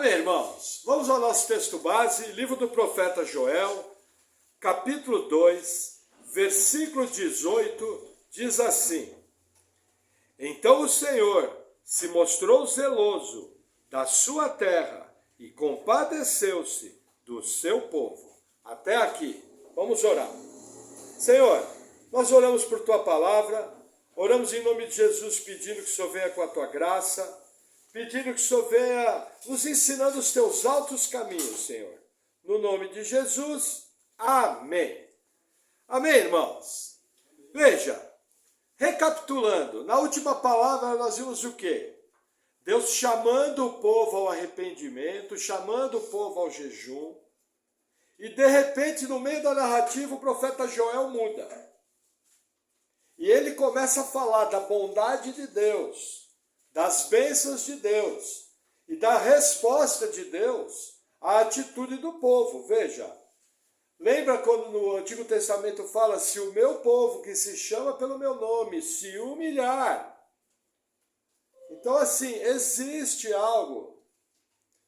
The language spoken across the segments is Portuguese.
Amém, irmãos? Vamos ao nosso texto base, livro do profeta Joel, capítulo 2, versículo 18, diz assim: Então o Senhor se mostrou zeloso da sua terra e compadeceu-se do seu povo. Até aqui. Vamos orar. Senhor, nós oramos por tua palavra, oramos em nome de Jesus pedindo que o Senhor venha com a tua graça, pedindo que o Senhor venha nos ensinando os teus altos caminhos, Senhor. No nome de Jesus, amém. Amém, irmãos? Veja, recapitulando, na última palavra nós vimos o quê? Deus chamando o povo ao arrependimento, chamando o povo ao jejum, e de repente, no meio da narrativa, o profeta Joel muda. E ele começa a falar da bondade de Deus, das bênçãos de Deus e da resposta de Deus à atitude do povo. Veja, lembra quando no Antigo Testamento fala: se o meu povo, que se chama pelo meu nome, se humilhar. Então, assim, existe algo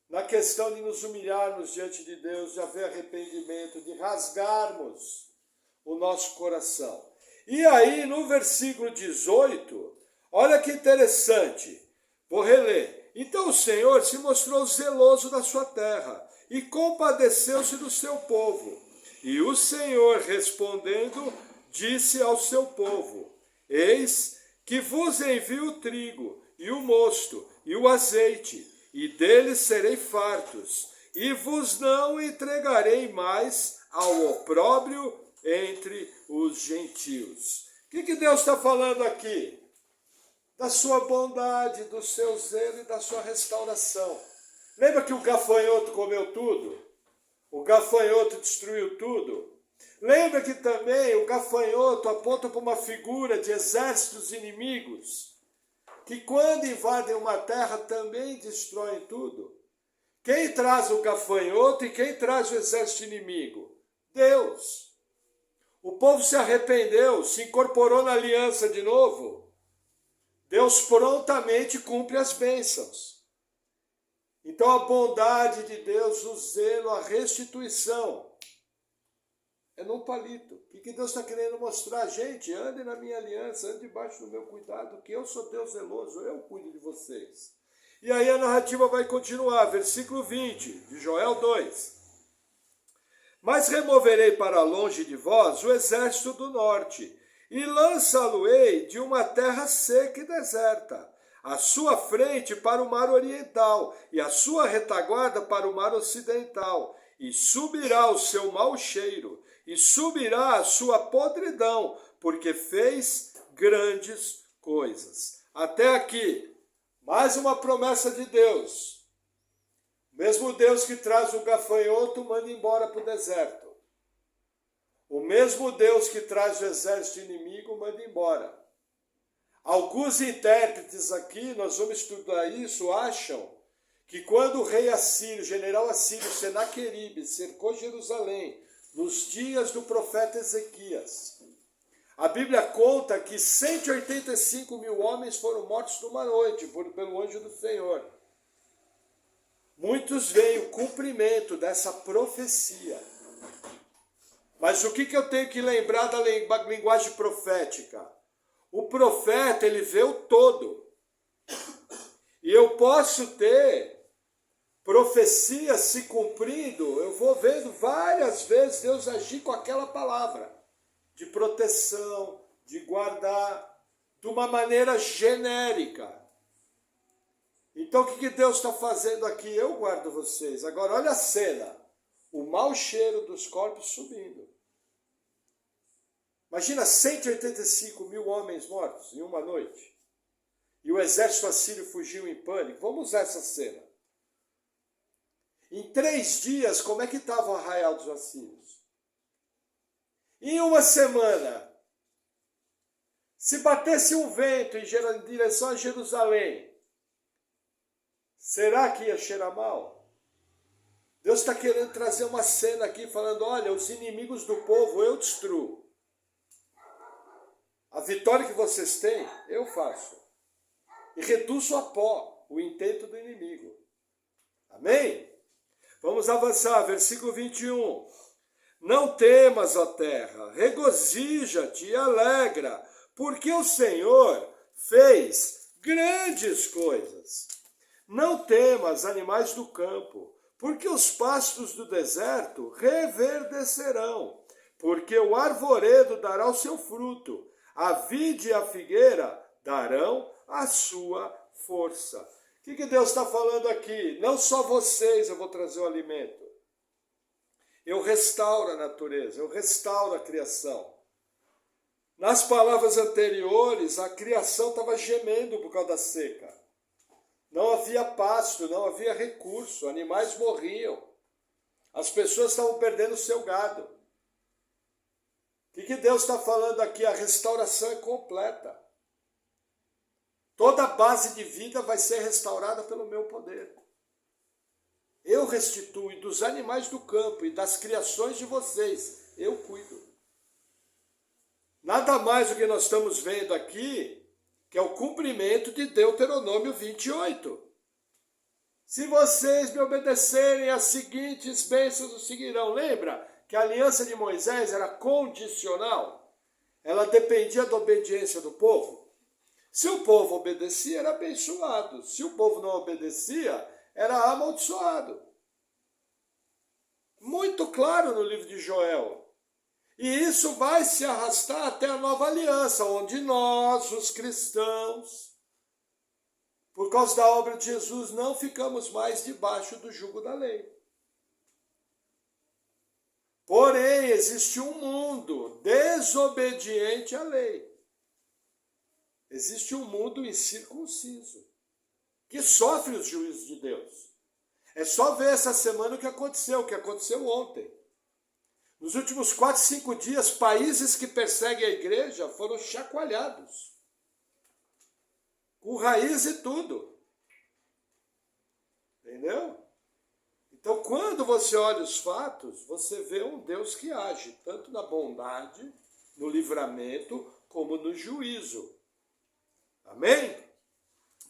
na questão de nos humilharmos diante de Deus, de haver arrependimento, de rasgarmos o nosso coração. E aí, no versículo 18, olha que interessante, vou reler. Então o Senhor se mostrou zeloso da sua terra e compadeceu-se do seu povo. E o Senhor, respondendo, disse ao seu povo: Eis que vos envio o trigo e o mosto e o azeite, e deles serei fartos, e vos não entregarei mais ao opróbrio entre os gentios. O que Deus está falando aqui? Da sua bondade, do seu zelo e da sua restauração. Lembra que o gafanhoto comeu tudo? O gafanhoto destruiu tudo? Lembra que também o gafanhoto aponta para uma figura de exércitos inimigos, que quando invadem uma terra também destroem tudo? Quem traz o gafanhoto e quem traz o exército inimigo? Deus. O povo se arrependeu, se incorporou na aliança de novo. Deus prontamente cumpre as bênçãos. Então a bondade de Deus, o zelo, a restituição, é num palito. O que Deus está querendo mostrar? Gente, andem na minha aliança, andem debaixo do meu cuidado, que eu sou Deus zeloso, eu cuido de vocês. E aí a narrativa vai continuar, versículo 20, de Joel 2. Mas removerei para longe de vós o exército do norte, e lançá-lo-ei de uma terra seca e deserta, a sua frente para o mar oriental, e a sua retaguarda para o mar ocidental, e subirá o seu mau cheiro, e subirá a sua podridão, porque fez grandes coisas. Até aqui, mais uma promessa de Deus. Mesmo Deus que traz o gafanhoto, manda embora para o deserto. O mesmo Deus que traz o exército inimigo, manda embora. Alguns intérpretes aqui, nós vamos estudar isso, acham que quando o rei assírio, general assírio Senaqueribe, cercou Jerusalém, nos dias do profeta Ezequias, a Bíblia conta que 185 mil homens foram mortos numa noite pelo anjo do Senhor. Muitos veem o cumprimento dessa profecia. Mas o que eu tenho que lembrar da linguagem profética? O profeta, ele vê o todo. E eu posso ter profecia se cumprindo, eu vou vendo várias vezes Deus agir com aquela palavra de proteção, de guardar, de uma maneira genérica. Então o que Deus está fazendo aqui? Eu guardo vocês. Agora olha a cena, o mau cheiro dos corpos subindo. Imagina 185 mil homens mortos em uma noite. E o exército assírio fugiu em pânico. Vamos usar essa cena. Em 3 dias, como é que estava o arraial dos assírios? Em uma semana, se batesse um vento em direção a Jerusalém, será que ia cheirar mal? Deus está querendo trazer uma cena aqui, falando: olha, os inimigos do povo eu destruo. A vitória que vocês têm, eu faço. E reduzo a pó o intento do inimigo. Amém? Vamos avançar, versículo 21. Não temas, ó terra, regozija-te e alegra, porque o Senhor fez grandes coisas. Não temas, animais do campo, porque os pastos do deserto reverdecerão, porque o arvoredo dará o seu fruto, a vide e a figueira darão a sua força. O que Deus está falando aqui? Não só vocês eu vou trazer o alimento. Eu restauro a natureza, eu restauro a criação. Nas palavras anteriores, a criação estava gemendo por causa da seca. Não havia pasto, não havia recurso, animais morriam. As pessoas estavam perdendo o seu gado. O que Deus está falando aqui? A restauração é completa. Toda a base de vida vai ser restaurada pelo meu poder. Eu restituo e dos animais do campo e das criações de vocês, eu cuido. Nada mais do que nós estamos vendo aqui, que é o cumprimento de Deuteronômio 28. Se vocês me obedecerem, as seguintes bênçãos os seguirão. Lembra que a aliança de Moisés era condicional? Ela dependia da obediência do povo. Se o povo obedecia, era abençoado. Se o povo não obedecia, era amaldiçoado. Muito claro no livro de Joel. E isso vai se arrastar até a nova aliança, onde nós, os cristãos, por causa da obra de Jesus, não ficamos mais debaixo do jugo da lei. Porém, existe um mundo desobediente à lei. Existe um mundo incircunciso, que sofre os juízos de Deus. É só ver essa semana o que aconteceu ontem. Nos últimos 4, 5 dias, países que perseguem a igreja foram chacoalhados. Com raiz e tudo. Entendeu? Então, quando você olha os fatos, você vê um Deus que age, tanto na bondade, no livramento, como no juízo. Amém?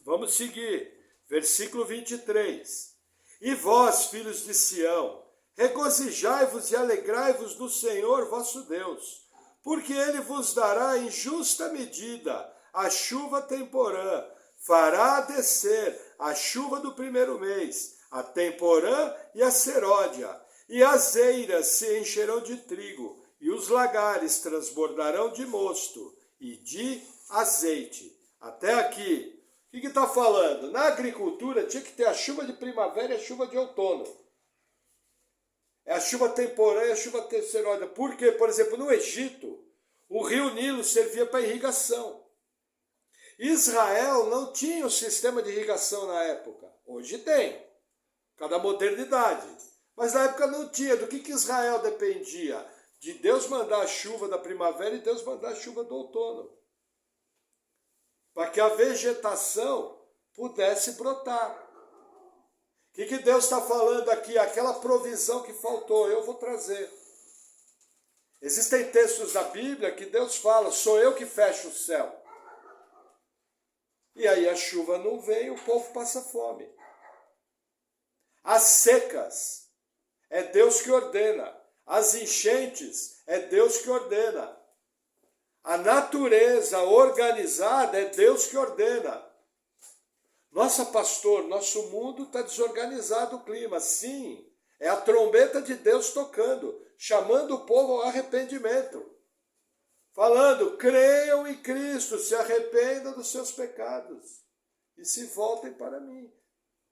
Vamos seguir. Versículo 23. E vós, filhos de Sião, regozijai-vos e alegrai-vos no Senhor vosso Deus, porque Ele vos dará em justa medida a chuva temporã, fará descer a chuva do primeiro mês, a temporã e a seródia, e as eiras se encherão de trigo, e os lagares transbordarão de mosto e de azeite. Até aqui. O que está falando? Na agricultura tinha que ter a chuva de primavera e a chuva de outono. É a chuva temporã e a chuva seródia. Por quê? Por exemplo, no Egito, o rio Nilo servia para irrigação. Israel não tinha um sistema de irrigação na época. Hoje tem, por causa da modernidade. Mas na época não tinha. Do que Israel dependia? De Deus mandar a chuva da primavera e Deus mandar a chuva do outono. Para que a vegetação pudesse brotar. O que Deus está falando aqui? Aquela provisão que faltou, eu vou trazer. Existem textos da Bíblia que Deus fala, sou eu que fecho o céu. E aí a chuva não vem, o povo passa fome. As secas, é Deus que ordena. As enchentes, é Deus que ordena. A natureza organizada, é Deus que ordena. Nossa, pastor, nosso mundo está desorganizado o clima. Sim, é a trombeta de Deus tocando, chamando o povo ao arrependimento. Falando, creiam em Cristo, se arrependam dos seus pecados e se voltem para mim.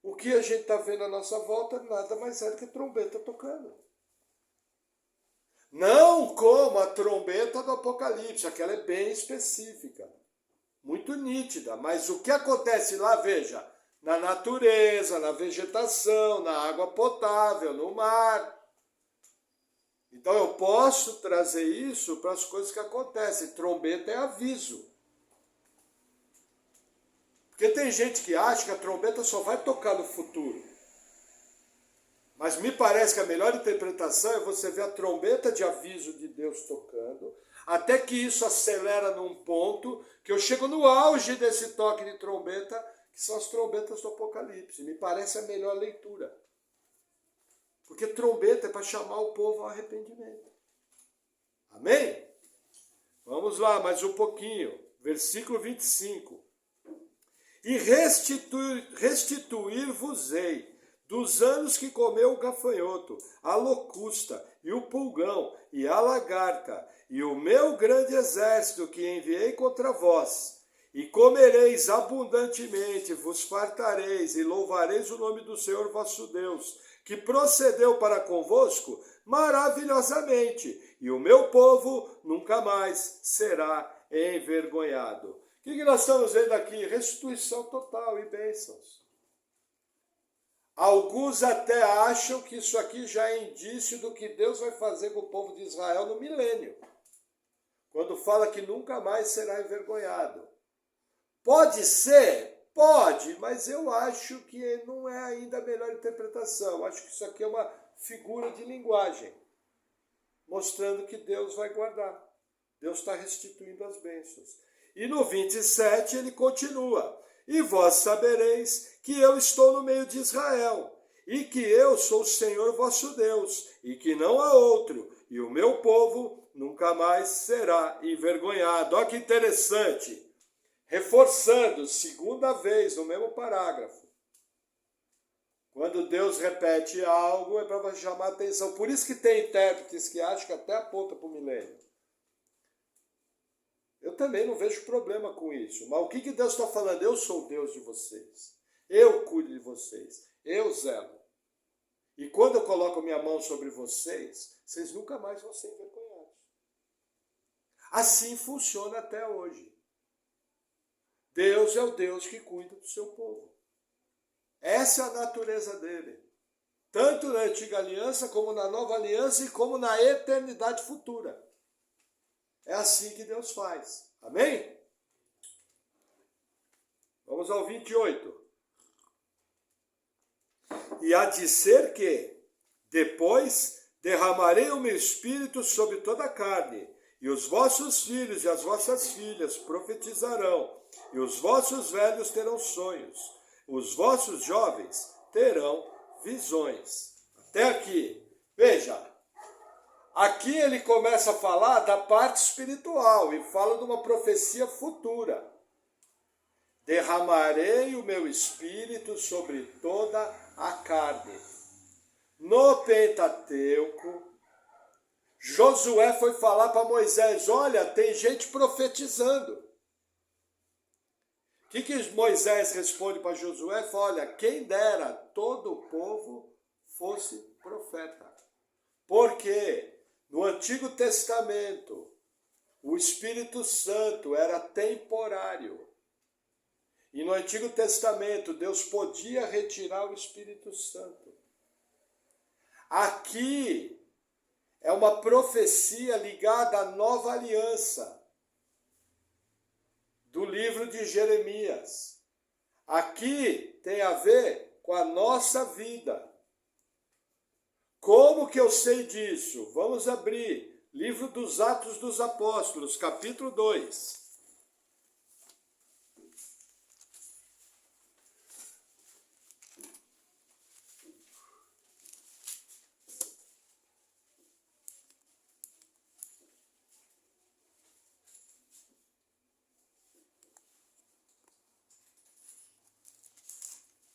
O que a gente está vendo à nossa volta nada mais é do que trombeta tocando. Não como a trombeta do Apocalipse, aquela é bem específica. Muito nítida, mas o que acontece lá, veja, na natureza, na vegetação, na água potável, no mar. Então eu posso trazer isso para as coisas que acontecem. Trombeta é aviso. Porque tem gente que acha que a trombeta só vai tocar no futuro. Mas me parece que a melhor interpretação é você ver a trombeta de aviso de Deus tocando, até que isso acelera num ponto que eu chego no auge desse toque de trombeta, que que são as trombetas do Apocalipse. Me parece a melhor leitura. Porque trombeta é para chamar o povo ao arrependimento. Amém? Vamos lá, mais um pouquinho. Versículo 25. E restituir-vos-ei dos anos que comeu o gafanhoto, a locusta, e o pulgão, e a lagarta, e o meu grande exército que enviei contra vós. E comereis abundantemente, vos fartareis, e louvareis o nome do Senhor vosso Deus, que procedeu para convosco maravilhosamente, e o meu povo nunca mais será envergonhado. O que nós estamos vendo aqui? Restituição total e bênçãos. Alguns até acham que isso aqui já é indício do que Deus vai fazer com o povo de Israel no milênio, quando fala que nunca mais será envergonhado. Pode ser? Pode, mas eu acho que não é ainda a melhor interpretação. Eu acho que isso aqui é uma figura de linguagem, mostrando que Deus vai guardar. Deus está restituindo as bênçãos. E no 27 ele continua: e vós sabereis que eu estou no meio de Israel, e que eu sou o Senhor vosso Deus, e que não há outro, e o meu povo nunca mais será envergonhado. Olha que interessante. Reforçando, segunda vez, no mesmo parágrafo. Quando Deus repete algo, é para chamar a atenção. Por isso que tem intérpretes que acham que até aponta para o milênio. Eu também não vejo problema com isso. Mas o que Deus está falando? Eu sou o Deus de vocês. Eu cuido de vocês. Eu zelo. E quando eu coloco minha mão sobre vocês, vocês nunca mais vão ser envergonhados. Assim funciona até hoje. Deus é o Deus que cuida do seu povo. Essa é a natureza dele. Tanto na antiga aliança, como na nova aliança e como na eternidade futura. É assim que Deus faz. Amém? Vamos ao 28. E há de ser que, depois, derramarei o meu espírito sobre toda a carne, e os vossos filhos e as vossas filhas profetizarão, e os vossos velhos terão sonhos, os vossos jovens terão visões. Até aqui. Veja, aqui ele começa a falar da parte espiritual e fala de uma profecia futura. Derramarei o meu espírito sobre toda a carne. No Pentateuco, Josué foi falar para Moisés: olha, tem gente profetizando. O que Moisés responde para Josué? Fala: olha, quem dera todo o povo fosse profeta. Porque no Antigo Testamento o Espírito Santo era temporário. E no Antigo Testamento Deus podia retirar o Espírito Santo. Aqui é uma profecia ligada à nova aliança do livro de Jeremias. Aqui tem a ver com a nossa vida. Como que eu sei disso? Vamos abrir livro dos Atos dos Apóstolos, capítulo 2.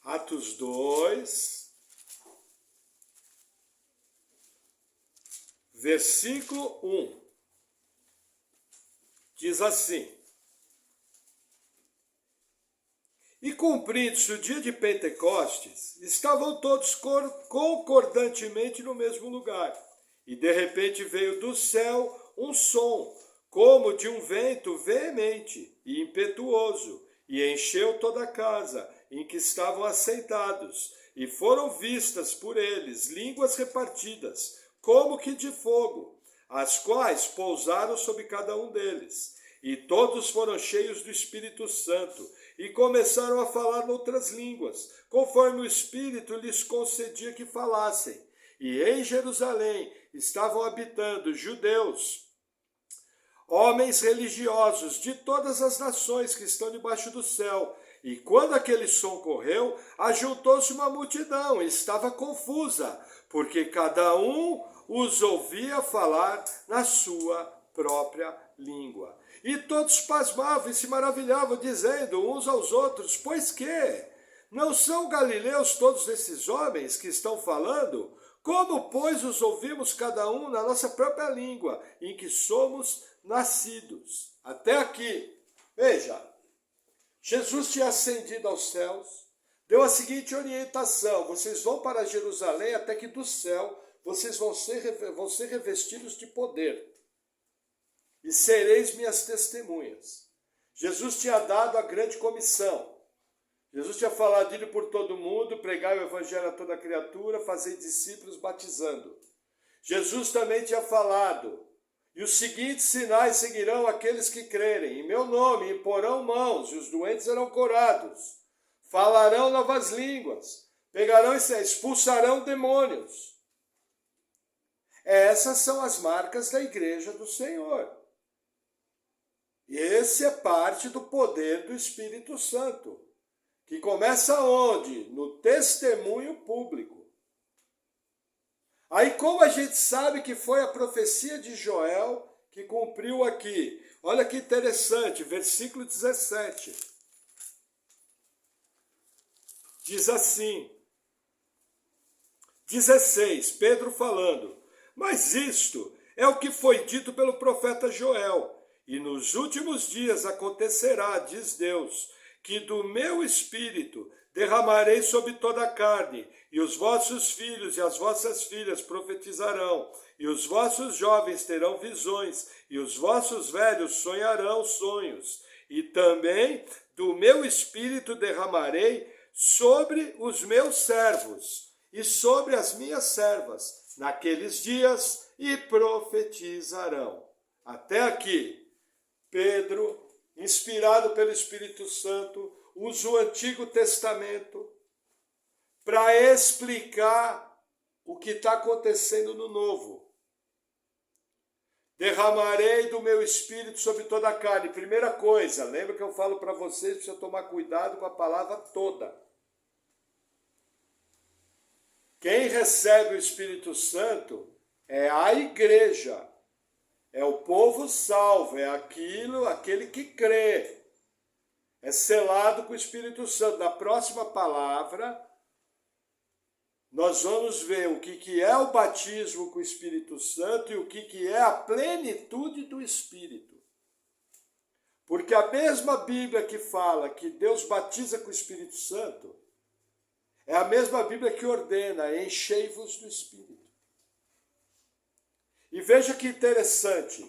Atos 2, versículo 1, diz assim: e cumprido-se o dia de Pentecostes, estavam todos concordantemente no mesmo lugar, e de repente veio do céu um som, como de um vento veemente e impetuoso, e encheu toda a casa em que estavam assentados, e foram vistas por eles línguas repartidas, como que de fogo, as quais pousaram sobre cada um deles. E todos foram cheios do Espírito Santo, e começaram a falar noutras línguas, conforme o Espírito lhes concedia que falassem. E em Jerusalém estavam habitando judeus, homens religiosos de todas as nações que estão debaixo do céu, E quando aquele som correu, ajuntou-se uma multidão, e estava confusa, porque cada um os ouvia falar na sua própria língua. E todos pasmavam e se maravilhavam, dizendo uns aos outros: pois que? Não são galileus todos esses homens que estão falando? Como, pois, os ouvimos cada um na nossa própria língua, em que somos nascidos? Até aqui. Veja, Jesus tinha ascendido aos céus, deu a seguinte orientação: vocês vão para Jerusalém até que do céu vocês vão ser revestidos de poder. E sereis minhas testemunhas. Jesus tinha dado a grande comissão. Jesus tinha falado: ir por todo mundo, pregar o evangelho a toda criatura, fazer discípulos batizando. Jesus também tinha falado: e os seguintes sinais seguirão aqueles que crerem. Em meu nome imporão mãos, e os doentes serão curados. Falarão novas línguas, pegarão e expulsarão demônios. Essas são as marcas da igreja do Senhor. E esse é parte do poder do Espírito Santo, que começa onde? No testemunho público. Aí como a gente sabe que foi a profecia de Joel que cumpriu aqui? Olha que interessante, versículo 17. Diz assim, 16, Pedro falando: mas isto é o que foi dito pelo profeta Joel. E nos últimos dias acontecerá, diz Deus, que do meu espírito derramarei sobre toda a carne, e os vossos filhos e as vossas filhas profetizarão, e os vossos jovens terão visões, e os vossos velhos sonharão sonhos. E também do meu espírito derramarei sobre os meus servos e sobre as minhas servas naqueles dias, e profetizarão. Até aqui, Pedro, inspirado pelo Espírito Santo, usa o Antigo Testamento para explicar o que está acontecendo no Novo. Derramarei do meu Espírito sobre toda a carne. Primeira coisa, lembra que eu falo para vocês, precisa tomar cuidado com a palavra toda. Quem recebe o Espírito Santo é a igreja. É o povo salvo, é aquele que crê. É selado com o Espírito Santo. Na próxima palavra, nós vamos ver o que é o batismo com o Espírito Santo e o que é a plenitude do Espírito. Porque a mesma Bíblia que fala que Deus batiza com o Espírito Santo, é a mesma Bíblia que ordena: enchei-vos do Espírito. E veja que interessante,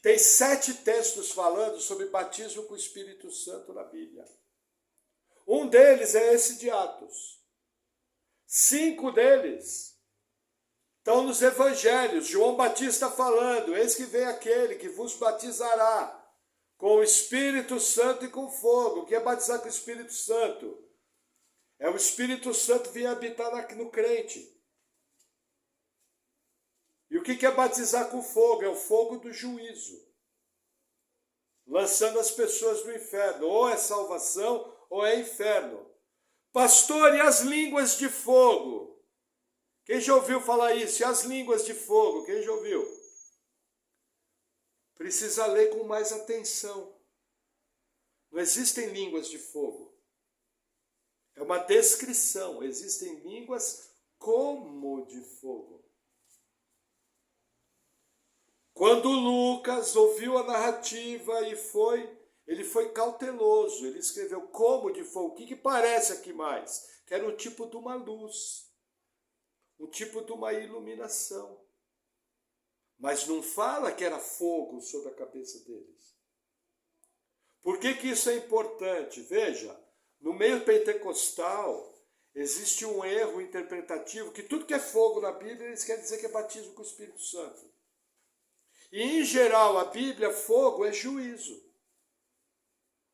tem 7 textos falando sobre batismo com o Espírito Santo na Bíblia. Um deles é esse de Atos. 5 deles estão nos evangelhos. João Batista falando: eis que vem aquele que vos batizará com o Espírito Santo e com fogo. O que é batizar com o Espírito Santo? É o Espírito Santo vir habitar no crente. E o que é batizar com fogo? É o fogo do juízo, lançando as pessoas do inferno. Ou é salvação, ou é inferno. Pastor, e as línguas de fogo? Quem já ouviu falar isso? E as línguas de fogo? Quem já ouviu? Precisa ler com mais atenção. Não existem línguas de fogo. É uma descrição. Existem línguas como de fogo. Quando Lucas ouviu a narrativa ele foi cauteloso, ele escreveu como de fogo. O que parece aqui mais? Que era um tipo de uma luz, um tipo de uma iluminação. Mas não fala que era fogo sobre a cabeça deles. Por que isso é importante? Veja, no meio pentecostal existe um erro interpretativo que tudo que é fogo na Bíblia eles querem dizer que é batismo com o Espírito Santo. E, em geral, a Bíblia, fogo é juízo.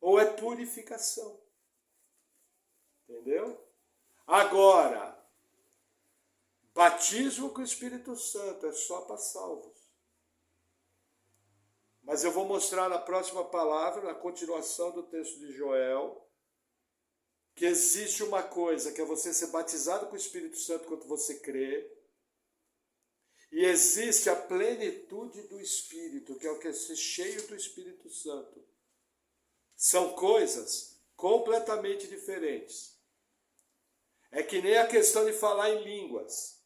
Ou é purificação. Entendeu? Agora, batismo com o Espírito Santo é só para salvos. Mas eu vou mostrar na próxima palavra, na continuação do texto de Joel, que existe uma coisa, que é você ser batizado com o Espírito Santo quando você crê, e existe a plenitude do Espírito, que é o que é ser cheio do Espírito Santo. São coisas completamente diferentes. É que nem a questão de falar em línguas.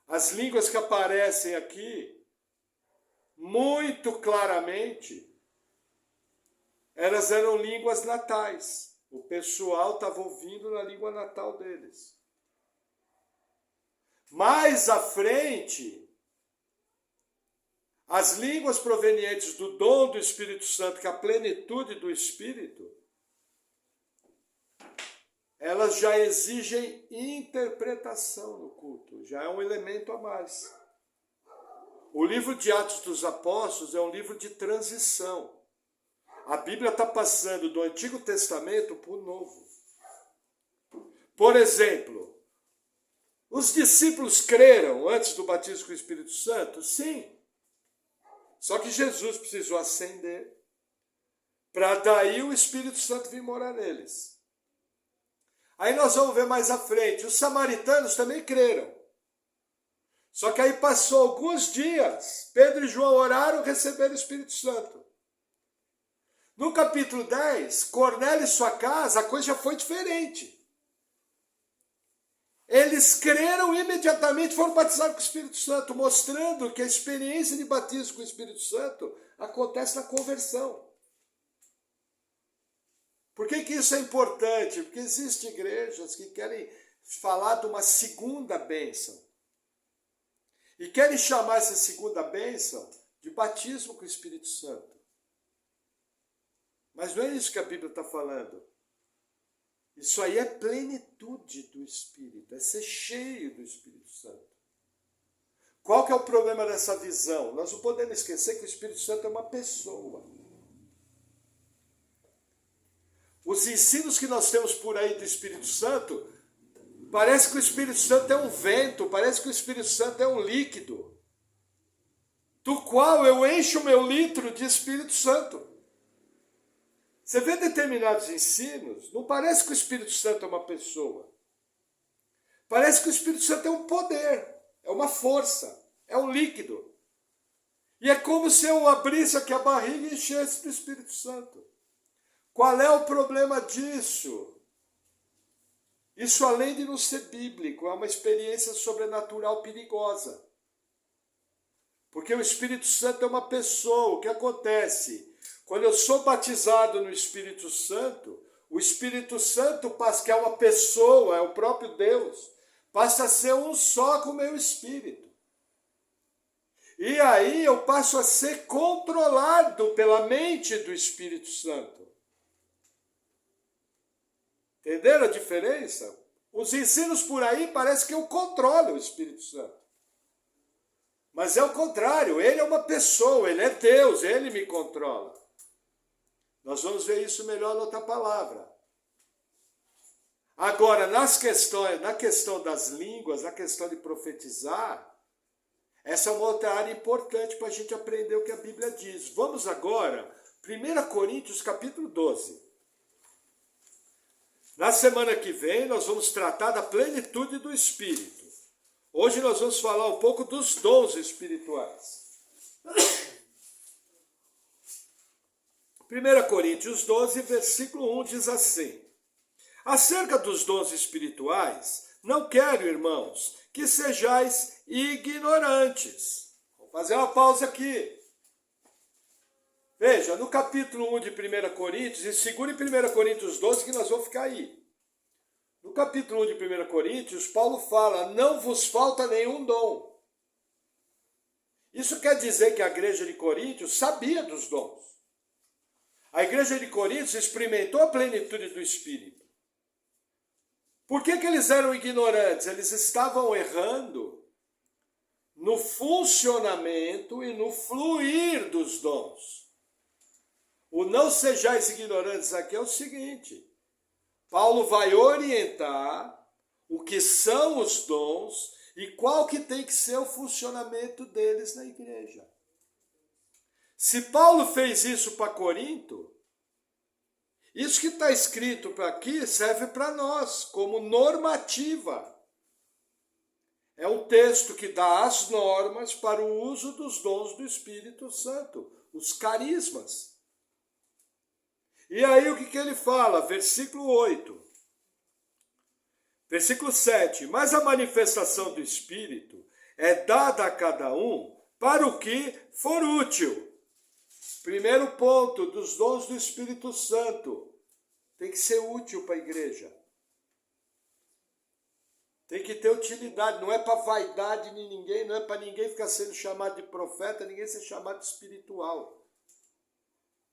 As línguas que aparecem aqui, muito claramente, elas eram línguas natais. O pessoal estava ouvindo na língua natal deles. Mais à frente, as línguas provenientes do dom do Espírito Santo, que é a plenitude do Espírito, elas já exigem interpretação no culto, já é um elemento a mais. O livro de Atos dos Apóstolos é um livro de transição. A Bíblia está passando do Antigo Testamento para o Novo. Por exemplo, os discípulos creram antes do batismo com o Espírito Santo? Sim. Só que Jesus precisou ascender para daí o Espírito Santo vir morar neles. Aí nós vamos ver mais à frente. Os samaritanos também creram. Só que aí passou alguns dias. Pedro e João oraram e receberam o Espírito Santo. No capítulo 10, Cornélio e sua casa, a coisa já foi diferente. Eles creram e imediatamente foram batizados com o Espírito Santo, mostrando que a experiência de batismo com o Espírito Santo acontece na conversão. Por que isso é importante? Porque existem igrejas que querem falar de uma segunda bênção. E querem chamar essa segunda bênção de batismo com o Espírito Santo. Mas não é isso que a Bíblia está falando. Isso aí é plenitude do Espírito, é ser cheio do Espírito Santo. Qual que é o problema dessa visão? Nós não podemos esquecer que o Espírito Santo é uma pessoa. Os ensinos que nós temos por aí do Espírito Santo, parece que o Espírito Santo é um vento, parece que o Espírito Santo é um líquido, do qual eu encho o meu litro de Espírito Santo. Você vê determinados ensinos, não parece que o Espírito Santo é uma pessoa. Parece que o Espírito Santo é um poder, é uma força, é um líquido. E é como se eu abrisse aqui a barriga e enchesse do Espírito Santo. Qual é o problema disso? Isso, além de não ser bíblico, é uma experiência sobrenatural perigosa. Porque o Espírito Santo é uma pessoa. O que acontece? Quando eu sou batizado no Espírito Santo, o Espírito Santo passa, que é uma pessoa, é o próprio Deus, passa a ser um só com o meu espírito. E aí eu passo a ser controlado pela mente do Espírito Santo. Entenderam a diferença? Os ensinos por aí parece que eu controlo o Espírito Santo. Mas é o contrário, ele é uma pessoa, ele é Deus, ele me controla. Nós vamos ver isso melhor na outra palavra. Agora, na questão das línguas, na questão de profetizar, essa é uma outra área importante para a gente aprender o que a Bíblia diz. Vamos agora, 1 Coríntios capítulo 12. Na semana que vem, nós vamos tratar da plenitude do Espírito. Hoje nós vamos falar um pouco dos dons espirituais. 1 Coríntios 12, versículo 1 diz assim: acerca dos dons espirituais, não quero, irmãos, que sejais ignorantes. Vou fazer uma pausa aqui. Veja, no capítulo 1 de 1 Coríntios, e segure 1 Coríntios 12 que nós vamos ficar aí. No capítulo 1 de 1 Coríntios, Paulo fala, não vos falta nenhum dom. Isso quer dizer que a igreja de Coríntios sabia dos dons. A igreja de Coríntios experimentou a plenitude do Espírito. Por que eles eram ignorantes? Eles estavam errando no funcionamento e no fluir dos dons. O não sejais ignorantes aqui é o seguinte: Paulo vai orientar o que são os dons e qual que tem que ser o funcionamento deles na igreja. Se Paulo fez isso para Corinto, Isso que está escrito aqui serve para nós, como normativa. É um texto que dá as normas para o uso dos dons do Espírito Santo, os carismas. E aí o que ele fala? Versículo 8. Versículo 7. Mas a manifestação do Espírito é dada a cada um para o que for útil. Primeiro ponto dos dons do Espírito Santo. Tem que ser útil para a igreja. Tem que ter utilidade. Não é para vaidade de ninguém, não é para ninguém ficar sendo chamado de profeta, ninguém ser chamado de espiritual.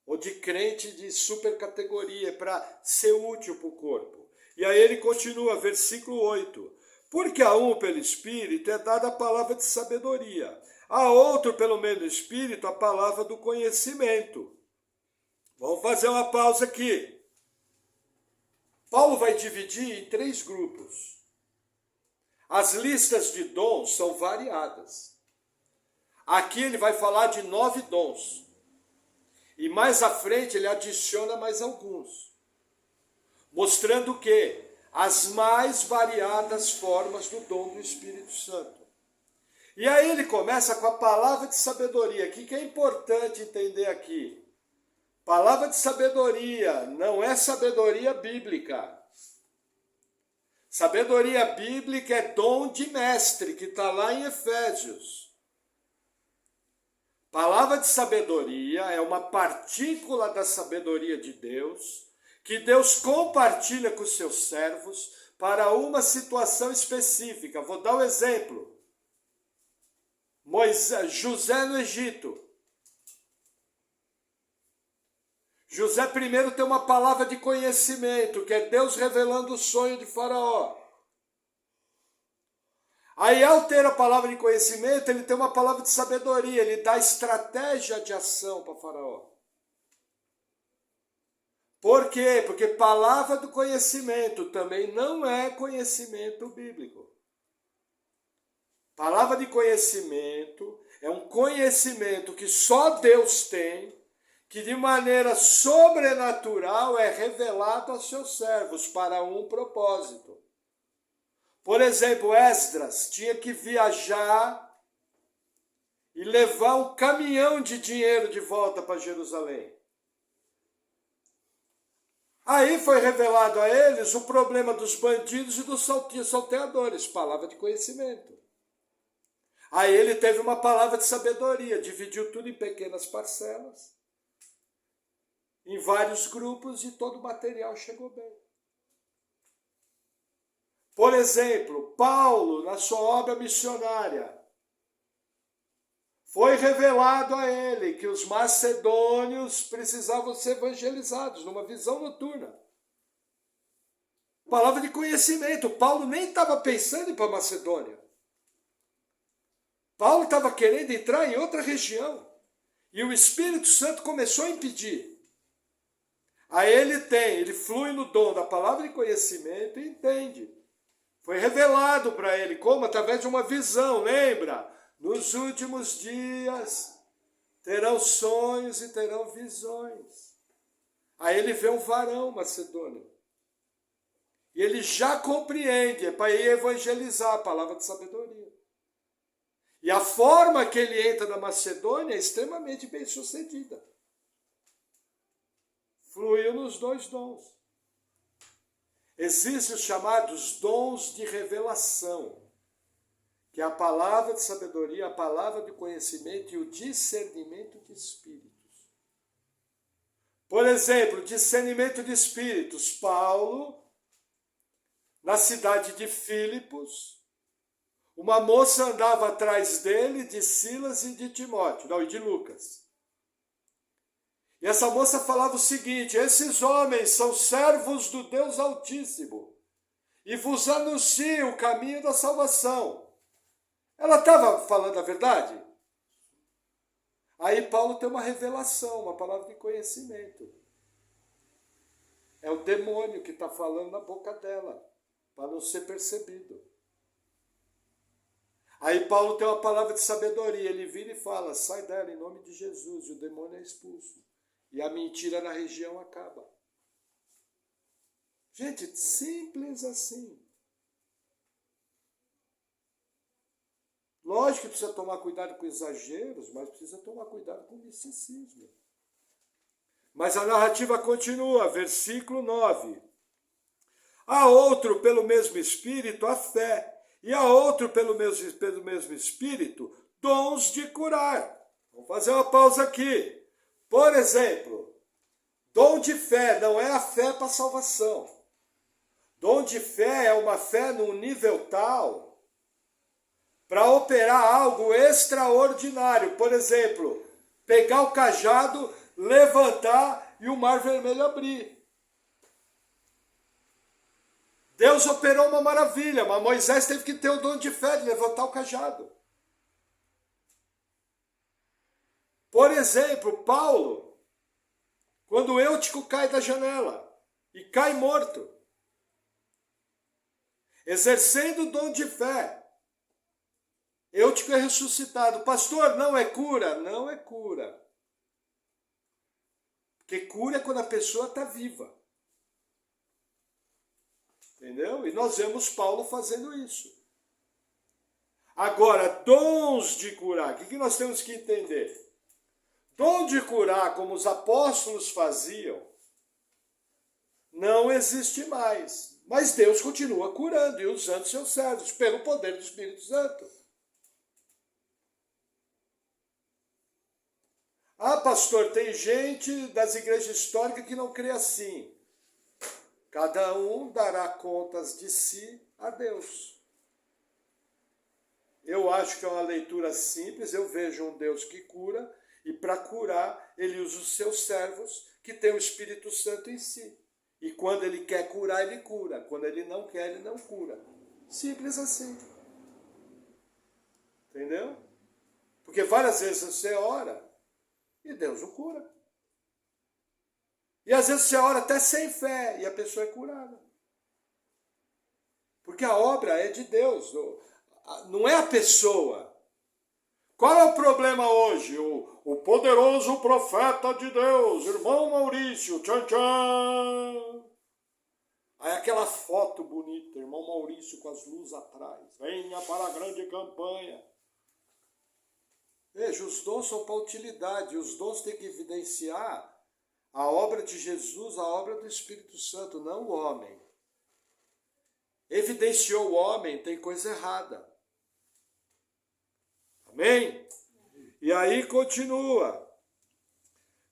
Ou de crente de super categoria, é para ser útil para o corpo. E aí ele continua, versículo 8. Porque a um pelo Espírito é dada a palavra de sabedoria, a outro pelo mesmo Espírito a palavra do conhecimento. Vamos fazer uma pausa aqui. Paulo vai dividir em 3 grupos. As listas de dons são variadas. Aqui ele vai falar de 9 dons. E mais à frente ele adiciona mais alguns. Mostrando que as mais variadas formas do dom do Espírito Santo. E aí ele começa com a palavra de sabedoria. O que é importante entender aqui? Palavra de sabedoria não é sabedoria bíblica. Sabedoria bíblica é dom de mestre, que está lá em Efésios. Palavra de sabedoria é uma partícula da sabedoria de Deus, que Deus compartilha com os seus servos para uma situação específica. Vou dar um exemplo. José no Egito. José primeiro tem uma palavra de conhecimento, que é Deus revelando o sonho de Faraó. Aí, ao ter a palavra de conhecimento, ele tem uma palavra de sabedoria, ele dá estratégia de ação para Faraó. Por quê? Porque palavra do conhecimento também não é conhecimento bíblico. Palavra de conhecimento é um conhecimento que só Deus tem, que de maneira sobrenatural é revelado aos seus servos para um propósito. Por exemplo, Esdras tinha que viajar e levar um caminhão de dinheiro de volta para Jerusalém. Aí foi revelado a eles o problema dos bandidos e dos salteadores, palavra de conhecimento. Aí ele teve uma palavra de sabedoria, dividiu tudo em pequenas parcelas, em vários grupos, e todo o material chegou bem. Por exemplo, Paulo, na sua obra missionária, foi revelado a ele que os macedônios precisavam ser evangelizados, numa visão noturna. Palavra de conhecimento. Paulo nem estava pensando em ir para a Macedônia. Paulo estava querendo entrar em outra região. E o Espírito Santo começou a impedir. Aí ele flui no dom da palavra de conhecimento e entende. Foi revelado para ele, como? Através de uma visão, lembra? Nos últimos dias terão sonhos e terão visões. Aí ele vê um varão macedônio. E ele já compreende, é para ir evangelizar, a palavra de sabedoria. E a forma que ele entra na Macedônia é extremamente bem sucedida. Fluiu nos 2 dons. Existem os chamados dons de revelação, que é a palavra de sabedoria, a palavra de conhecimento e o discernimento de espíritos. Por exemplo, discernimento de espíritos. Paulo, na cidade de Filipos, uma moça andava atrás dele, de Silas e de Timóteo, não, e de Lucas. E essa moça falava o seguinte: esses homens são servos do Deus Altíssimo e vos anunciam o caminho da salvação. Ela estava falando a verdade? Aí Paulo tem uma revelação, uma palavra de conhecimento. É o demônio que está falando na boca dela, para não ser percebido. Aí Paulo tem uma palavra de sabedoria, ele vira e fala: sai dela em nome de Jesus, e o demônio é expulso. E a mentira na região acaba. Gente, simples assim. Lógico que precisa tomar cuidado com exageros, mas precisa tomar cuidado com o misticismo. Mas a narrativa continua, versículo 9. A outro, pelo mesmo Espírito, a fé. E a outro, pelo mesmo Espírito, dons de curar. Vamos fazer uma pausa aqui. Por exemplo, dom de fé não é a fé para a salvação. Dom de fé é uma fé num nível tal para operar algo extraordinário. Por exemplo, pegar o cajado, levantar e o mar vermelho abrir. Deus operou uma maravilha, mas Moisés teve que ter o dom de fé de levantar o cajado. Por exemplo, Paulo, quando o Eutico cai da janela e cai morto, exercendo o dom de fé, Eutico é ressuscitado. Pastor, não é cura? Não é cura. Porque cura é quando a pessoa está viva. Entendeu? E nós vemos Paulo fazendo isso. Agora, dons de curar. O que nós temos que entender? Dom de curar, como os apóstolos faziam, não existe mais. Mas Deus continua curando e usando seus servos pelo poder do Espírito Santo. Ah, pastor, tem gente das igrejas históricas que não crê assim. Cada um dará contas de si a Deus. Eu acho que é uma leitura simples, eu vejo um Deus que cura, e para curar, ele usa os seus servos, que têm o Espírito Santo em si. E quando ele quer curar, ele cura. Quando ele não quer, ele não cura. Simples assim. Entendeu? Porque várias vezes você ora e Deus o cura. E às vezes você ora até sem fé e a pessoa é curada. Porque a obra é de Deus, não é a pessoa. Qual é o problema hoje? O poderoso profeta de Deus, irmão Maurício, tchan tchan. Aí aquela foto bonita, irmão Maurício com as luzes atrás. Venha para a grande campanha. Veja, os dons são para utilidade, os dons têm que evidenciar a obra de Jesus, a obra do Espírito Santo, não o homem. Evidenciou o homem, tem coisa errada. Amém? E aí continua.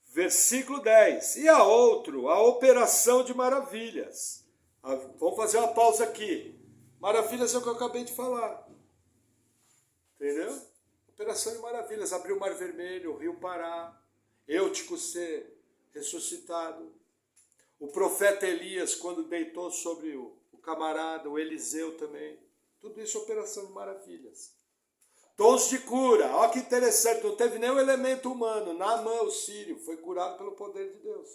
Versículo 10. E a outro, a operação de maravilhas. Vamos fazer uma pausa aqui. Maravilhas é o que eu acabei de falar. Entendeu? Operação de maravilhas. Abriu o Mar Vermelho, o Rio Pará. Eutico ser ressuscitado. O profeta Elias, quando deitou sobre o camarada, o Eliseu também. Tudo isso é operação de maravilhas. Dons de cura. Olha que interessante, não teve nenhum elemento humano. Naamã, o sírio, foi curado pelo poder de Deus.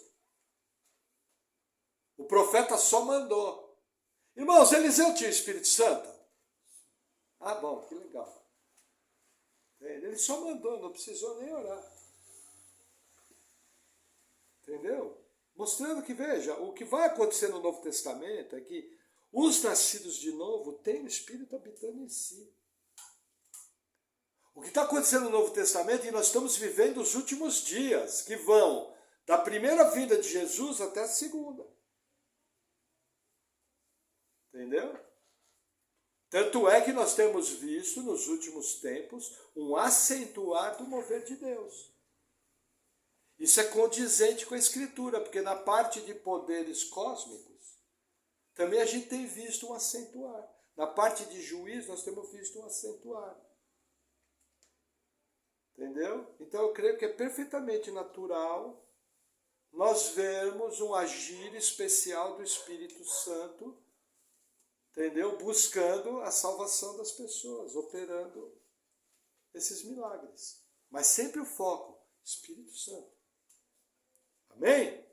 O profeta só mandou. Irmãos, Eliseu tinha Espírito Santo? Ah, bom, que legal. Ele só mandou, não precisou nem orar. Entendeu? Mostrando que, veja, o que vai acontecer no Novo Testamento é que os nascidos de novo têm o Espírito habitando em si. O que está acontecendo no Novo Testamento, e nós estamos vivendo os últimos dias, que vão da primeira vinda de Jesus até a segunda. Entendeu? Tanto é que nós temos visto nos últimos tempos um acentuar do mover de Deus. Isso é condizente com a Escritura, porque na parte de poderes cósmicos, também a gente tem visto um acentuar. Na parte de juízo, nós temos visto um acentuar. Entendeu? Então eu creio que é perfeitamente natural nós vermos um agir especial do Espírito Santo, entendeu? Buscando a salvação das pessoas, operando esses milagres. Mas sempre o foco, Espírito Santo. Amém?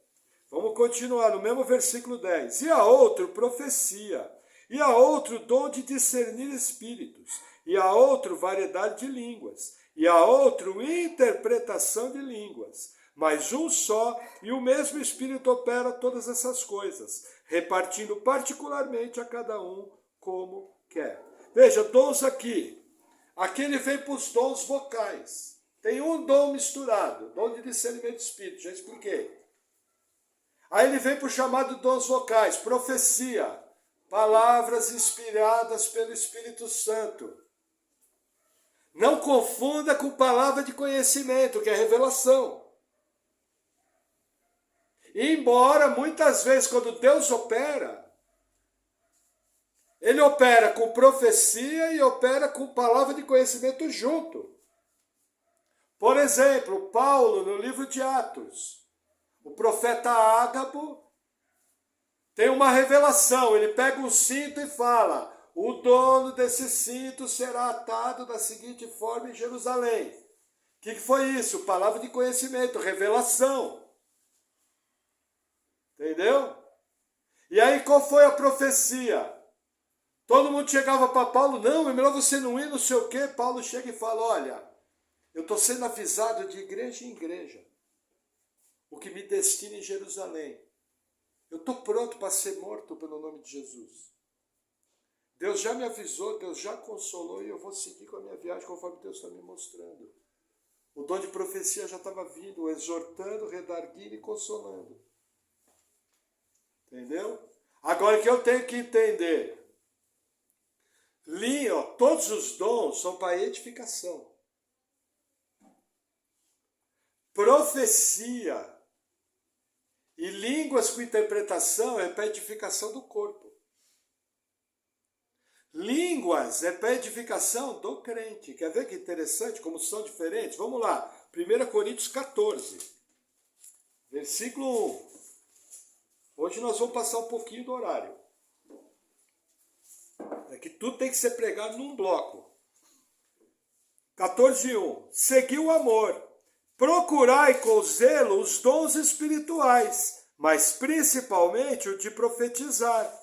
Vamos continuar no mesmo versículo 10. E a outro, profecia. E a outro, dom de discernir espíritos. E a outro, variedade de línguas. E a outro, interpretação de línguas. Mas um só, e o mesmo Espírito opera todas essas coisas, repartindo particularmente a cada um como quer. Veja, dons aqui. Aqui ele vem para os dons vocais. Tem um dom misturado, dom de discernimento de espírito, já expliquei. Aí ele vem para o chamado dons vocais, profecia, palavras inspiradas pelo Espírito Santo. Não confunda com palavra de conhecimento, que é revelação. Embora muitas vezes quando Deus opera, ele opera com profecia e opera com palavra de conhecimento junto. Por exemplo, Paulo, no livro de Atos, o profeta Ágabo tem uma revelação. Ele pega um cinto e fala: o dono desse cinto será atado da seguinte forma em Jerusalém. O que foi isso? Palavra de conhecimento, revelação. Entendeu? E aí qual foi a profecia? Todo mundo chegava para Paulo: não, é melhor você não ir, não sei o quê. Paulo chega e fala: olha, eu estou sendo avisado de igreja em igreja o que me destina em Jerusalém. Eu estou pronto para ser morto pelo nome de Jesus. Deus já me avisou, Deus já consolou e eu vou seguir com a minha viagem conforme Deus está me mostrando. O dom de profecia já estava vindo, exortando, redarguindo e consolando. Entendeu? Agora o que eu tenho que entender? Todos os dons são para edificação. Profecia e línguas com interpretação é para edificação do corpo. Línguas é para edificação do crente. Quer ver que interessante como são diferentes? Vamos lá, 1 Coríntios 14, versículo 1. Hoje nós vamos passar um pouquinho do horário. É que tudo tem que ser pregado num bloco. 14:1. Segui o amor. Procurai com zelo os dons espirituais, mas principalmente o de profetizar.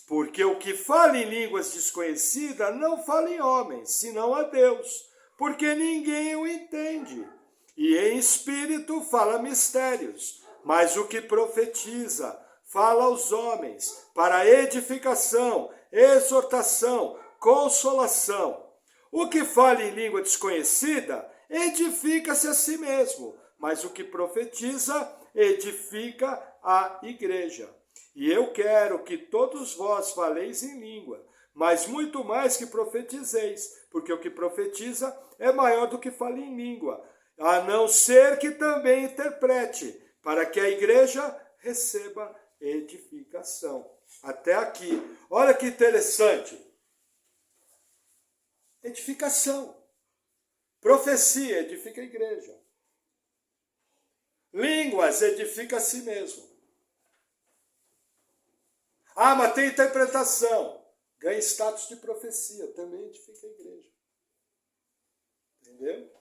Porque o que fala em línguas desconhecidas não fala em homens, senão a Deus, porque ninguém o entende. E em espírito fala mistérios, mas o que profetiza fala aos homens, para edificação, exortação, consolação. O que fala em língua desconhecida edifica-se a si mesmo, mas o que profetiza edifica a igreja. E eu quero que todos vós faleis em língua, mas muito mais que profetizeis, porque o que profetiza é maior do que fala em língua, a não ser que também interprete, para que a igreja receba edificação. Até aqui. Olha que interessante. Edificação. Profecia edifica a igreja. Línguas edifica a si mesmo. Ah, mas tem interpretação. Ganha status de profecia. Também edifica a igreja. Entendeu?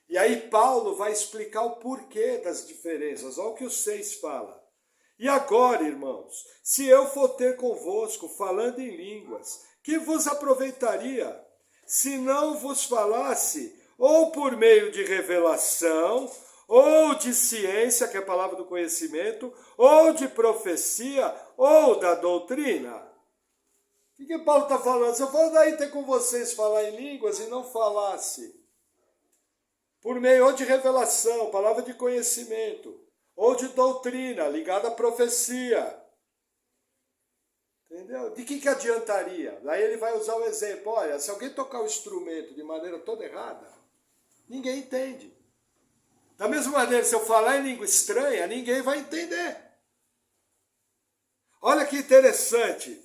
E aí Paulo vai explicar o porquê das diferenças. Olha o que o 6 fala. E agora, irmãos, se eu for ter convosco falando em línguas, que vos aproveitaria, se não vos falasse, ou por meio de revelação, ou de ciência, que é a palavra do conhecimento, ou de profecia, ou da doutrina? O que Paulo está falando? Se eu for daí ter com vocês falar em línguas e não falasse, por meio ou de revelação, palavra de conhecimento, ou de doutrina, ligada à profecia. Entendeu? De que adiantaria? Daí ele vai usar o exemplo. Olha, se alguém tocar o instrumento de maneira toda errada, ninguém entende. Da mesma maneira, se eu falar em língua estranha, ninguém vai entender. Olha que interessante.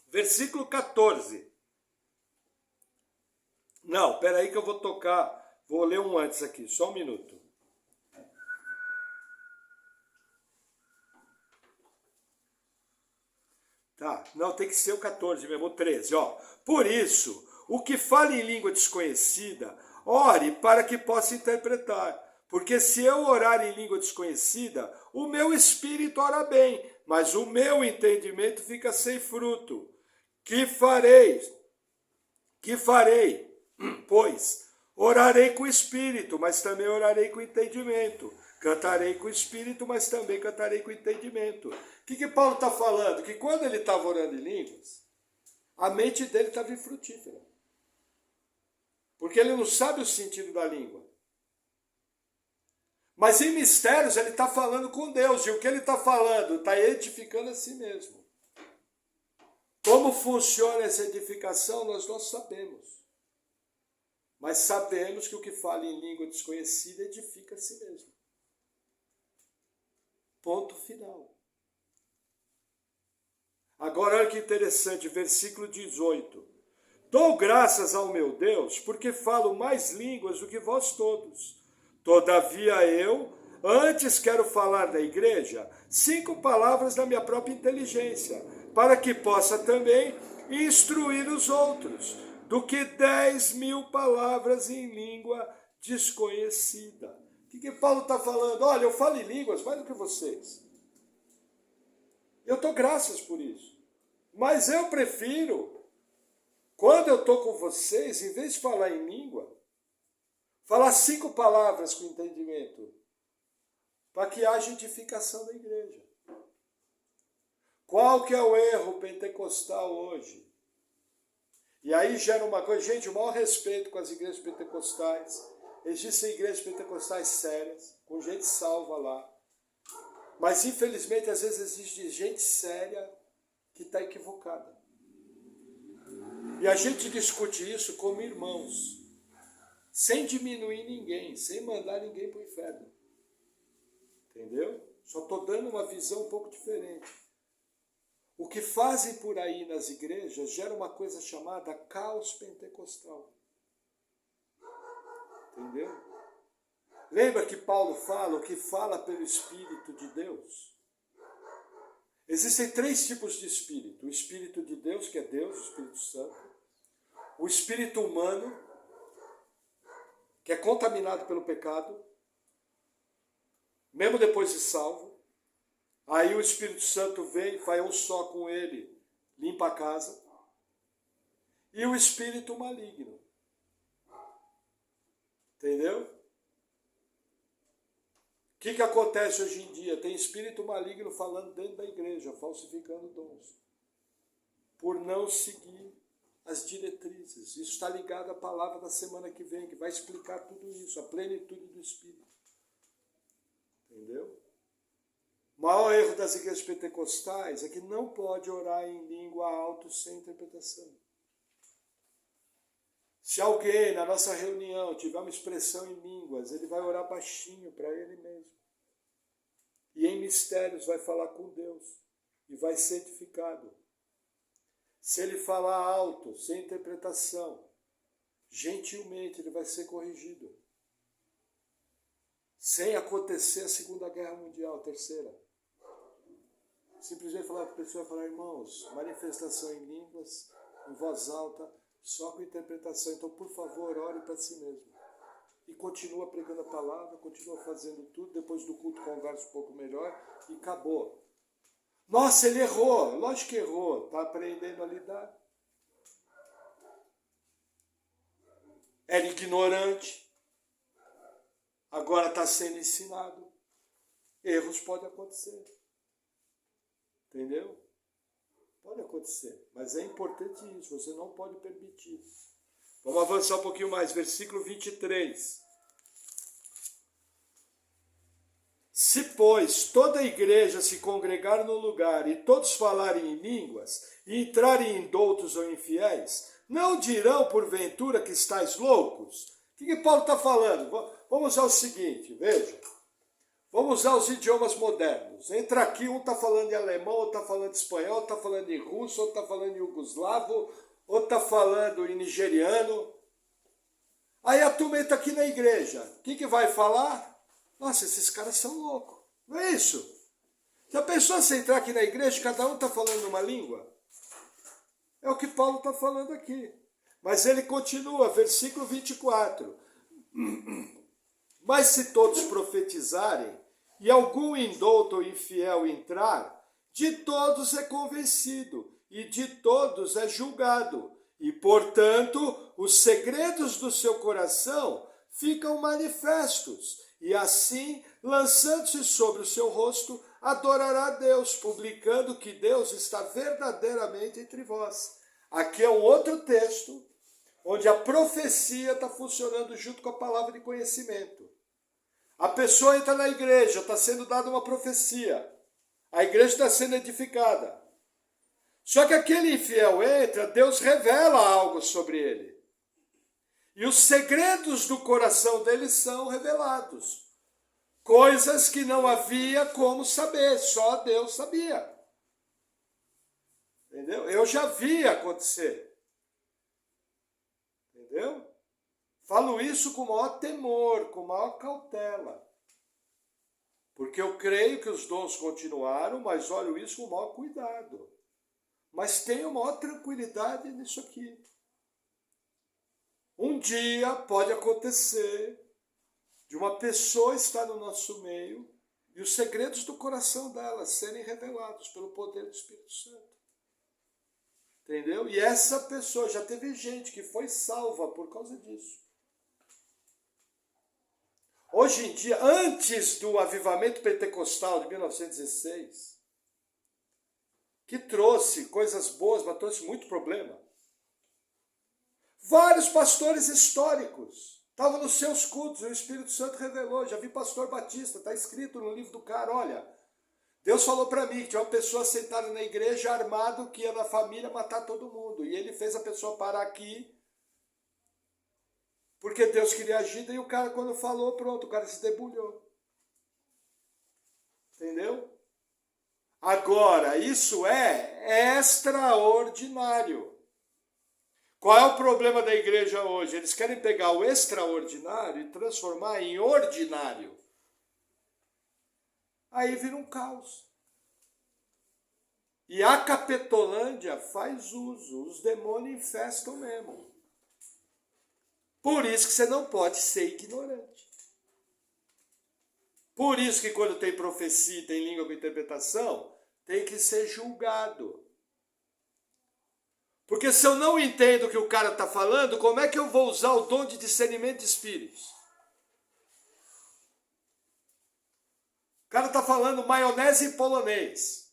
Versículo 14. Não, peraí que eu vou tocar. Vou ler um antes aqui, só um minuto. Tá, não, tem que ser o 14 mesmo, o 13, ó. Por isso, o que fala em língua desconhecida, ore para que possa interpretar. Porque se eu orar em língua desconhecida, o meu espírito ora bem, mas o meu entendimento fica sem fruto. Que farei? Pois orarei com o espírito, mas também orarei com entendimento. Cantarei com o espírito, mas também cantarei com entendimento. O que Paulo está falando? Que quando ele estava orando em línguas, a mente dele estava infrutífera. Porque ele não sabe o sentido da língua. Mas em mistérios ele está falando com Deus. E o que ele está falando? Está edificando a si mesmo. Como funciona essa edificação, nós não sabemos. Mas sabemos que o que fala em língua desconhecida edifica a si mesmo. Ponto final. Agora olha que interessante, versículo 18. Dou graças ao meu Deus, porque falo mais línguas do que vós todos. Todavia eu, antes quero falar da igreja 5 palavras da minha própria inteligência, para que possa também instruir os outros, do que 10.000 palavras em língua desconhecida. O que Paulo está falando? Olha, eu falo em línguas mais do que vocês. Eu dou graças por isso. Mas eu prefiro, quando eu estou com vocês, em vez de falar em língua, falar 5 palavras com entendimento, para que haja edificação da igreja. Qual que é o erro pentecostal hoje? E aí gera uma coisa, gente, o maior respeito com as igrejas pentecostais. Existem igrejas pentecostais sérias, com gente salva lá. Mas infelizmente às vezes existe gente séria que está equivocada. E a gente discute isso como irmãos, sem diminuir ninguém, sem mandar ninguém para o inferno. Entendeu? Só estou dando uma visão um pouco diferente. O que fazem por aí nas igrejas gera uma coisa chamada caos pentecostal. Entendeu? Lembra que Paulo fala o que fala pelo Espírito de Deus? Existem 3 tipos de espírito. O Espírito de Deus, que é Deus, o Espírito Santo. O Espírito humano, que é contaminado pelo pecado, mesmo depois de salvo. Aí o Espírito Santo vem, faz um só com ele, limpa a casa. E o Espírito maligno. Entendeu? O que acontece hoje em dia? Tem espírito maligno falando dentro da igreja, falsificando dons. Por não seguir as diretrizes. Isso está ligado à palavra da semana que vem, que vai explicar tudo isso, a plenitude do Espírito. Entendeu? O maior erro das igrejas pentecostais é que não pode orar em língua alto sem interpretação. Se alguém na nossa reunião tiver uma expressão em línguas, ele vai orar baixinho para ele mesmo. E em mistérios vai falar com Deus e vai ser edificado. Se ele falar alto, sem interpretação, gentilmente ele vai ser corrigido. Sem acontecer a Segunda Guerra Mundial, a terceira. Simplesmente falar para a pessoa, falar, irmãos, manifestação em línguas, em voz alta, só com interpretação. Então, por favor, ore para si mesmo. E continua pregando a palavra, continua fazendo tudo. Depois do culto, conversa um pouco melhor e acabou. Nossa, ele errou. Lógico que errou. Está aprendendo a lidar. Era ignorante. Agora está sendo ensinado. Erros podem acontecer. Entendeu? Pode acontecer, mas é importante isso, você não pode permitir. Vamos avançar um pouquinho mais, versículo 23. Se, pois, toda a igreja se congregar no lugar e todos falarem em línguas e entrarem em doutos ou infiéis, não dirão porventura que estáis loucos? O que Paulo está falando? Vamos usar o seguinte, veja. Vamos usar os idiomas modernos. Entra aqui, um está falando em alemão, outro está falando em espanhol, outro está falando em russo, outro está falando em iugoslavo, outro está falando em nigeriano. Aí a turma entra aqui na igreja. O que vai falar? Nossa, esses caras são loucos. Não é isso? Já pensou se entrar aqui na igreja, cada um está falando uma língua? É o que Paulo está falando aqui. Mas ele continua, versículo 24. Mas se todos profetizarem, e algum indouto ou infiel entrar, de todos é convencido, e de todos é julgado. E, portanto, os segredos do seu coração ficam manifestos, E assim, lançando-se sobre o seu rosto, adorará a Deus, publicando que Deus está verdadeiramente entre vós. Aqui é um outro texto, onde a profecia está funcionando junto com a palavra de conhecimento. A pessoa entra na igreja, está sendo dada uma profecia. A igreja está sendo edificada. Só que aquele infiel entra, Deus revela algo sobre ele. E os segredos do coração dele são revelados. Coisas que não havia como saber, só Deus sabia. Entendeu? Eu já vi acontecer. Entendeu? Falo isso com o maior temor, com maior cautela. Porque eu creio que os dons continuaram, mas olho isso com o maior cuidado. Mas tenho maior tranquilidade nisso aqui. Um dia pode acontecer de uma pessoa estar no nosso meio e os segredos do coração dela serem revelados pelo poder do Espírito Santo. Entendeu? E essa pessoa, já teve gente que foi salva por causa disso. Hoje em dia, antes do avivamento pentecostal de 1916, que trouxe coisas boas, mas trouxe muito problema. Vários pastores históricos estavam nos seus cultos, e o Espírito Santo revelou. Já vi pastor Batista, está escrito no livro do cara, olha, Deus falou para mim que tinha uma pessoa sentada na igreja armado que ia na família matar todo mundo. E ele fez a pessoa parar aqui, porque Deus queria agir, e o cara quando falou, pronto, o cara se debulhou. Entendeu? Agora, isso é extraordinário. Qual é o problema da igreja hoje? Eles querem pegar o extraordinário e transformar em ordinário. Aí vira um caos. E a Capetolândia faz uso, os demônios infestam mesmo. Por isso que você não pode ser ignorante. Por isso que quando tem profecia, tem língua com interpretação, tem que ser julgado. Porque se eu não entendo o que o cara está falando, como é que eu vou usar o dom de discernimento de espíritos? O cara está falando maionese em polonês.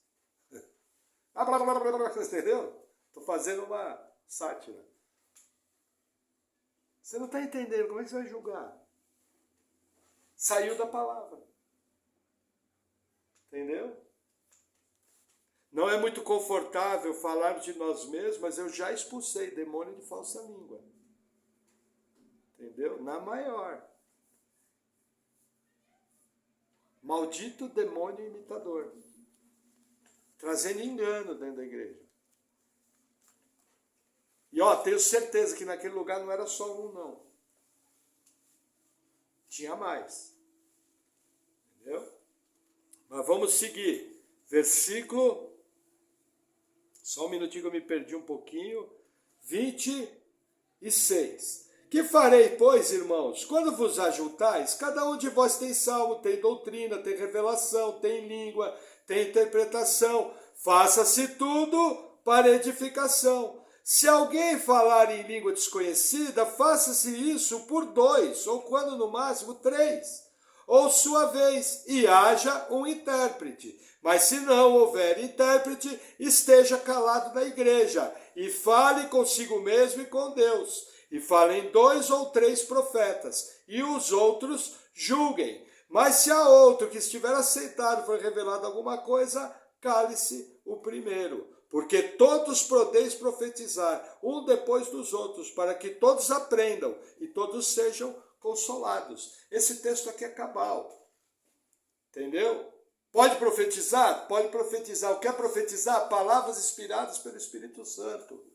Entendeu? Estou fazendo uma sátira. Você não está entendendo, como é que você vai julgar? Saiu da palavra. Entendeu? Não é muito confortável falar de nós mesmos, mas eu já expulsei demônio de falsa língua. Entendeu? Na maior. Maldito demônio imitador. Trazendo engano dentro da igreja. E ó, tenho certeza que naquele lugar não era só um, não. Tinha mais. Entendeu? Mas vamos seguir. Versículo... Só um minutinho que eu me perdi um pouquinho. 26. Que farei, pois, irmãos? Quando vos ajuntais, cada um de vós tem salmo, tem doutrina, tem revelação, tem língua, tem interpretação. Faça-se tudo para edificação. Se alguém falar em língua desconhecida, faça-se isso por 2, ou quando no máximo 3, ou sua vez, e haja um intérprete. Mas se não houver intérprete, esteja calado na igreja, e fale consigo mesmo e com Deus. E falem 2 ou 3 profetas, e os outros julguem. Mas se a outro que estiver aceitado for revelado alguma coisa, cale-se o primeiro. Porque todos podeis profetizar, um depois dos outros, para que todos aprendam e todos sejam consolados. Esse texto aqui é cabal. Entendeu? Pode profetizar? Pode profetizar. O que é profetizar? Palavras inspiradas pelo Espírito Santo.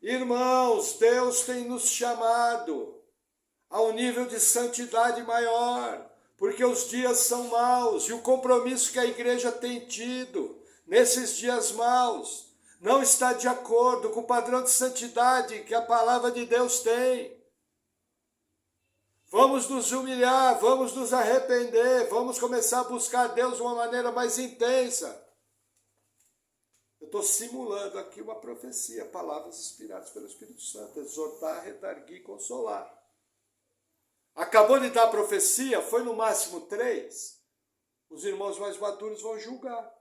Irmãos, Deus tem nos chamado a um nível de santidade maior, porque os dias são maus e o compromisso que a igreja tem tido nesses dias maus não está de acordo com o padrão de santidade que a palavra de Deus tem. Vamos nos humilhar, vamos nos arrepender, vamos começar a buscar Deus de uma maneira mais intensa. Eu estou simulando aqui uma profecia, palavras inspiradas pelo Espírito Santo, exortar, redarguir, consolar. Acabou de dar a profecia, foi no máximo 3. Os irmãos mais maduros vão julgar.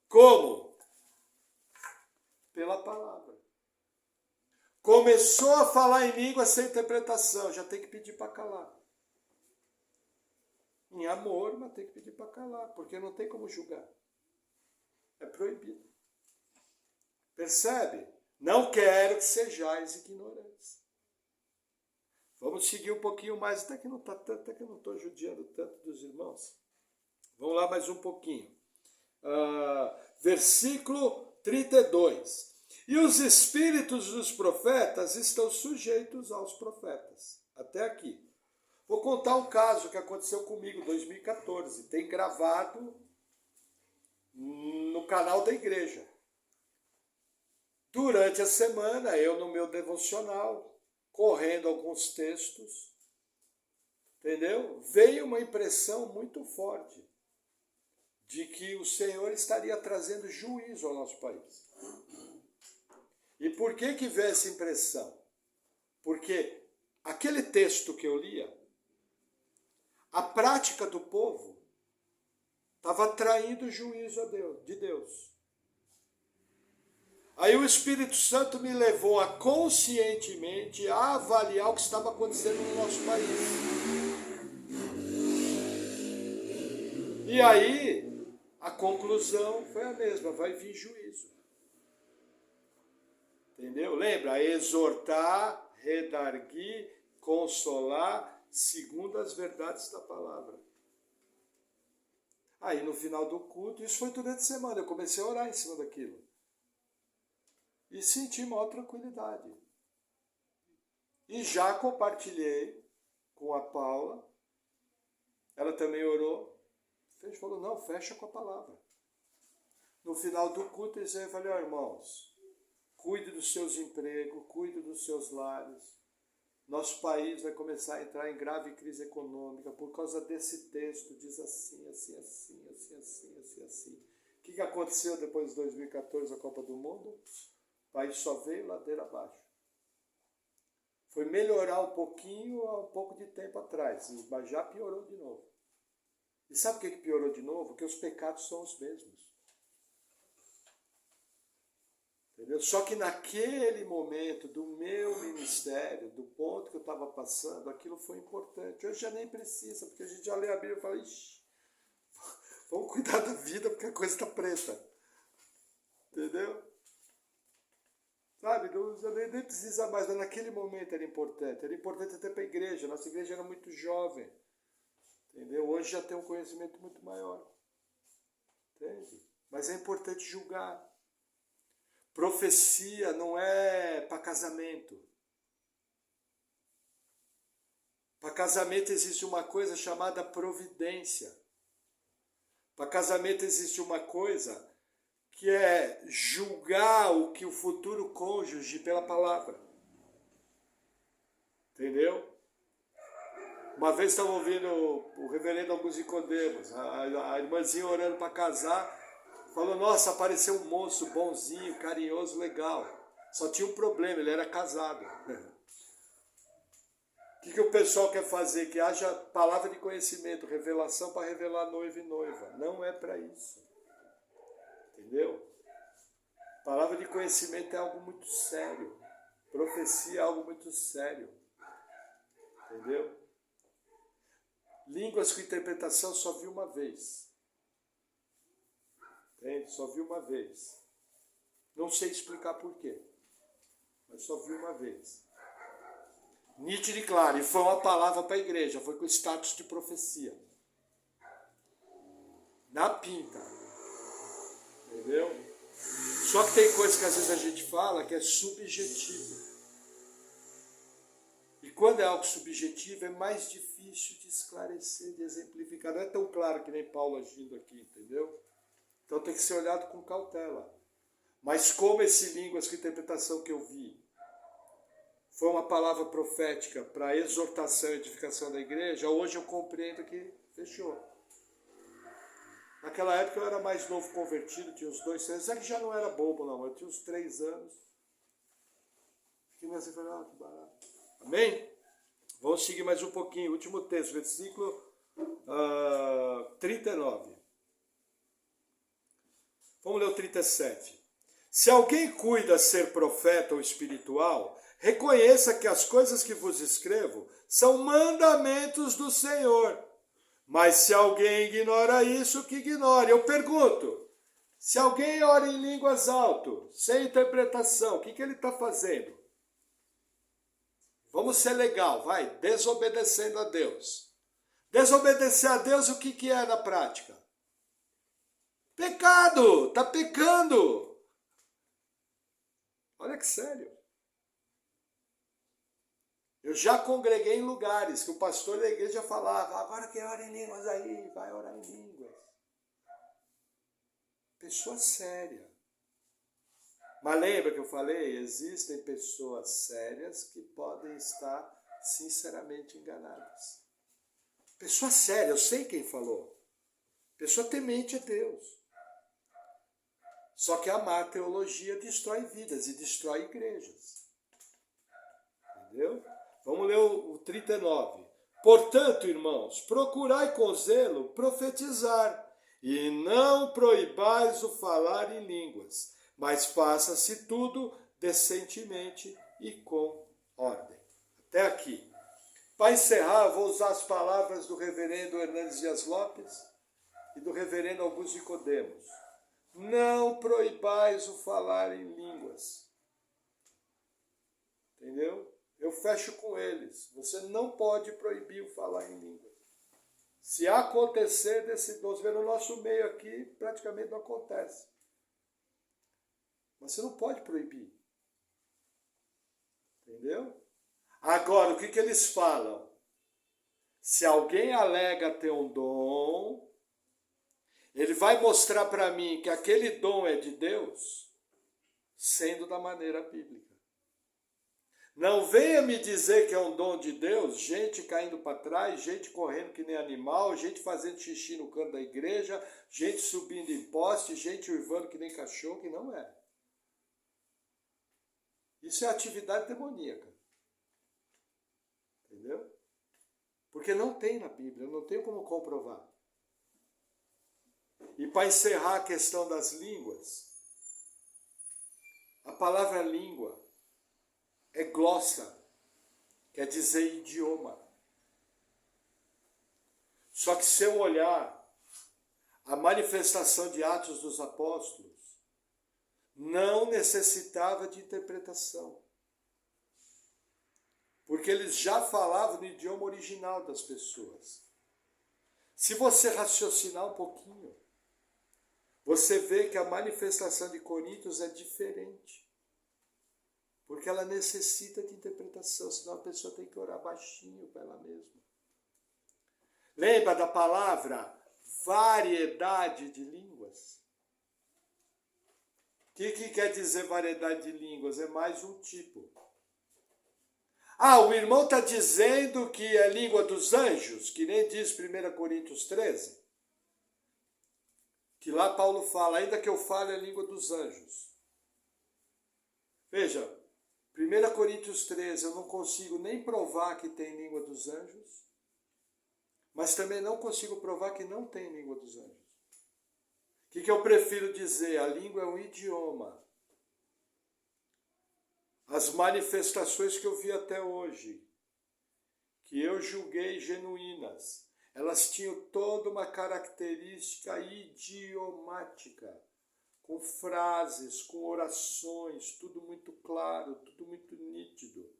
Como? Pela palavra. Começou a falar em língua sem interpretação, já tem que pedir para calar. Em amor, mas tem que pedir para calar, porque não tem como julgar. É proibido. Percebe? Não quero que sejais ignorantes. Vamos seguir um pouquinho mais, até que eu não estou judiando tanto dos irmãos. Vamos lá mais um pouquinho. Versículo 32. E os espíritos dos profetas estão sujeitos aos profetas. Até aqui. Vou contar um caso que aconteceu comigo em 2014. Tem gravado no canal da igreja. Durante a semana, eu no meu devocional, correndo alguns textos, entendeu? Veio uma impressão muito forte de que o Senhor estaria trazendo juízo ao nosso país. E por que veio essa impressão? Porque aquele texto que eu lia, a prática do povo estava traindo o juízo de Deus. Aí o Espírito Santo me levou a conscientemente a avaliar o que estava acontecendo no nosso país. E aí a conclusão foi a mesma, vai vir juízo. Entendeu? Lembra? Exortar, redarguir, consolar, segundo as verdades da palavra. Aí no final do culto, isso foi durante a semana, eu comecei a orar em cima daquilo. E senti maior tranquilidade. E já compartilhei com a Paula, ela também orou, a gente falou, não, fecha com a palavra. No final do culto, eu falei, irmãos, cuide dos seus empregos, cuide dos seus lares. Nosso país vai começar a entrar em grave crise econômica por causa desse texto, diz assim, assim, assim, assim, assim, assim, assim. O que aconteceu depois de 2014, a Copa do Mundo? O país só veio ladeira abaixo. Foi melhorar um pouquinho há um pouco de tempo atrás, mas já piorou de novo. E sabe por que piorou de novo? Porque os pecados são os mesmos. Entendeu? Só que naquele momento do meu ministério, do ponto que eu estava passando, aquilo foi importante. Hoje já nem precisa, porque a gente já lê a Bíblia e fala, ixi, vamos cuidar da vida porque a coisa está preta. Entendeu? Sabe, nem precisa mais, mas naquele momento era importante. Era importante até para a igreja. Nossa igreja era muito jovem. Entendeu? Hoje já tem um conhecimento muito maior. Entende? Mas é importante julgar. Profecia não é para casamento. Para casamento existe uma coisa chamada providência. Para casamento existe uma coisa que é julgar o que o futuro cônjuge pela palavra. Entendeu? Uma vez estava ouvindo o reverendo Augusto Nicodemos, a irmãzinha orando para casar, falou, nossa, apareceu um moço bonzinho, carinhoso, legal. Só tinha um problema, ele era casado. O que o pessoal quer fazer? Que haja palavra de conhecimento, revelação para revelar noivo e noiva. Não é para isso. Entendeu? Palavra de conhecimento é algo muito sério. Profecia é algo muito sério. Entendeu? Línguas com interpretação só vi uma vez. Entende? Só vi uma vez. Não sei explicar por quê, mas só vi uma vez. Nítido e claro, e foi uma palavra para a igreja, foi com status de profecia. Na pinta. Entendeu? Só que tem coisa que às vezes a gente fala que é subjetivo. E quando é algo subjetivo é mais difícil de esclarecer, de exemplificar. Não é tão claro que nem Paulo agindo aqui, entendeu? Então tem que ser olhado com cautela. Mas como esse línguas com interpretação que eu vi foi uma palavra profética para exortação e edificação da igreja, hoje eu compreendo que fechou. Naquela época eu era mais novo convertido, tinha uns 2 anos, é que já não era bobo não, eu tinha uns 3 anos. Fiquei assim, falei, que barato. Amém? Vamos seguir mais um pouquinho. Último texto, versículo 39. Vamos ler o 37. Se alguém cuida ser profeta ou espiritual, reconheça que as coisas que vos escrevo são mandamentos do Senhor. Mas se alguém ignora isso, que ignore. Eu pergunto, se alguém ora em línguas alto, sem interpretação, o que ele está fazendo? Vamos ser legal, vai, desobedecendo a Deus. Desobedecer a Deus, o que é na prática? Pecado, está pecando. Olha que sério. Eu já congreguei em lugares que o pastor da igreja falava, agora quem ora em línguas aí, vai orar em línguas. Pessoa séria. Mas lembra que eu falei, existem pessoas sérias que podem estar sinceramente enganadas. Pessoa séria, eu sei quem falou. Pessoa temente a Deus. Só que a má teologia destrói vidas e destrói igrejas. Entendeu? Vamos ler o 39. Portanto, irmãos, procurai com zelo profetizar, e não proibais o falar em línguas, mas faça-se tudo decentemente e com ordem. Até aqui. Para encerrar, vou usar as palavras do reverendo Hernandes Dias Lopes e do reverendo Augusto Nicodemos. Não proibais o falar em línguas. Entendeu? Eu fecho com eles. Você não pode proibir o falar em língua. Se acontecer desse doce, no nosso meio aqui, praticamente não acontece. Mas você não pode proibir. Entendeu? Agora, o que eles falam? Se alguém alega ter um dom, ele vai mostrar para mim que aquele dom é de Deus, sendo da maneira bíblica. Não venha me dizer que é um dom de Deus, gente caindo para trás, gente correndo que nem animal, gente fazendo xixi no canto da igreja, gente subindo em poste, gente uivando que nem cachorro, que não é. Isso é atividade demoníaca. Entendeu? Porque não tem na Bíblia, não tem como comprovar. E para encerrar a questão das línguas, a palavra língua é glossa, quer dizer idioma. Só que se eu olhar a manifestação de Atos dos Apóstolos, não necessitava de interpretação. Porque eles já falavam no idioma original das pessoas. Se você raciocinar um pouquinho, você vê que a manifestação de Coríntios é diferente. Porque ela necessita de interpretação, senão a pessoa tem que orar baixinho para ela mesma. Lembra da palavra variedade de línguas? O que quer dizer variedade de línguas? É mais um tipo. Ah, o irmão está dizendo que é língua dos anjos, que nem diz 1 Coríntios 13. Que lá Paulo fala, ainda que eu fale a língua dos anjos. Veja, 1 Coríntios 13, eu não consigo nem provar que tem língua dos anjos, mas também não consigo provar que não tem língua dos anjos. O que eu prefiro dizer? A língua é um idioma. As manifestações que eu vi até hoje, que eu julguei genuínas, elas tinham toda uma característica idiomática, com frases, com orações, tudo muito claro, tudo muito nítido.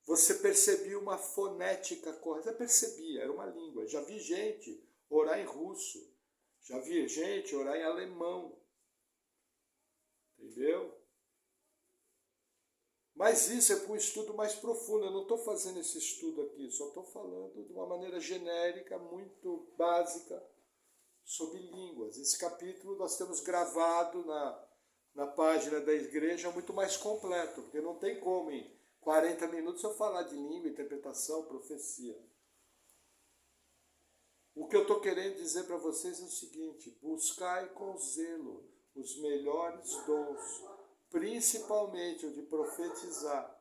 Você percebia uma fonética correta, eu percebia, era uma língua. Já vi gente orar em russo, já vi gente orar em alemão, entendeu? Mas isso é para um estudo mais profundo, eu não estou fazendo esse estudo aqui, só estou falando de uma maneira genérica, muito básica, sobre línguas. Esse capítulo nós temos gravado na página da igreja muito mais completo, porque não tem como em 40 minutos eu falar de língua, interpretação, profecia. O que eu estou querendo dizer para vocês é o seguinte: buscai com zelo os melhores dons, principalmente o de profetizar.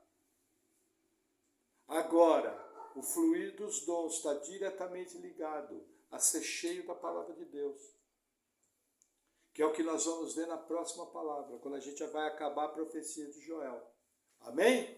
Agora, o fluir dos dons está diretamente ligado a ser cheio da palavra de Deus. Que é o que nós vamos ver na próxima palavra, quando a gente vai acabar a profecia de Joel. Amém?